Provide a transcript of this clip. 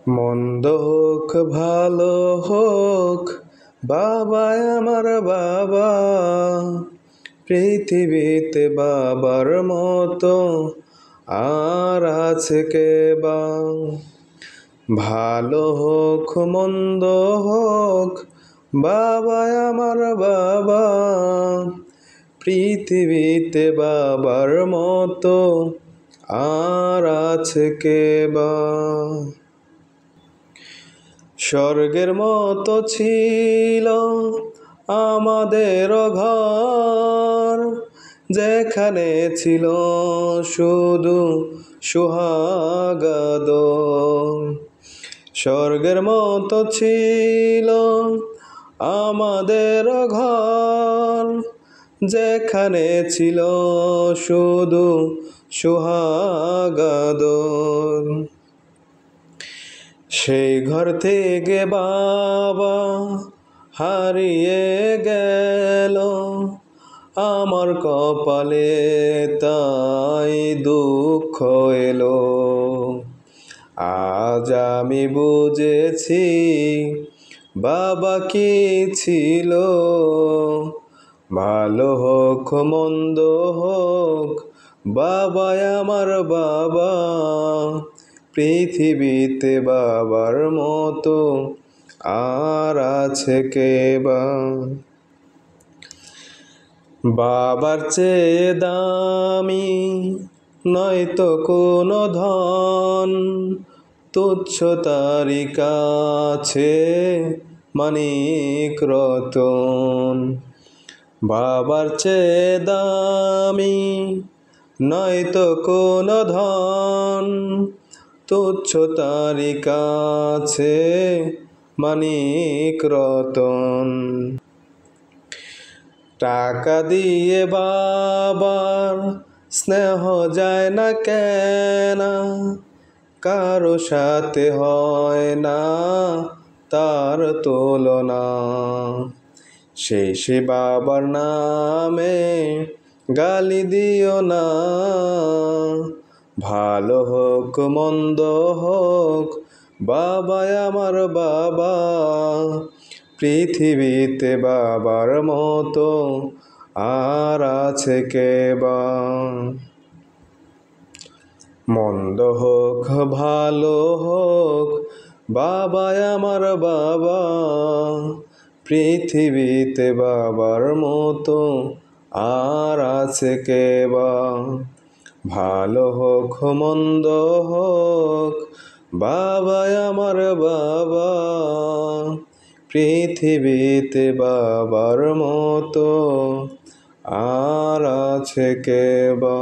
মন্দ হোক ভালো হোক, বাবা আমার বাবা। পৃথিবীতে বাবার মতো আর আছে কে বা? ভালো হোক মন্দ হোক, বাবা আমার বাবা। পৃথিবীতে বাবার মতো আর আছে কে বা? স্বর্গের মতো ছিল আমাদের ঘর, যেখানে ছিল শুধু সুহাগ। স্বর্গের মতো ছিল আমাদের ঘর, যেখানে ছিল শুধু সুহাগ। সেই ঘর থেকে বাবা হারিয়ে গেল, আমার কপালে তাই দুঃখ এলো। আজ আমি বুঝেছি বাবা কি ছিল। ভালো হোক মন্দ হোক, বাবা আমার বাবা। পৃথিবীতে বাবার মতো আর আছে কে বা? বাবার চেয়ে দামি নয়তো কোনো ধন, তুচ্ছ তারি কাছে মানিক রতন। বাবার চেয়ে দামি নয়তো কোনো ধন, তুচ্ছ তারি কাছে মানিক রতন। টাকা দিয়ে বাবার স্নেহ যায় না কেন, কারো সাথে হয় না তার তুলনা। শেষে বাবার নামে গালি দিও না। ভালো হোক মন্দ হোক, বাবা আমার বাবা। পৃথিবীতে বাবার মতো আর আছে কে বা? মন্দ হোক ভালো হোক, বাবা আমার বাবা। পৃথিবীতে বাবার মতো আর আছে কে বা? ভালো হোক মন্দ হোক, বাবা আমার বাবা। পৃথিবীতে বাবার মতো আর আছে কে বা?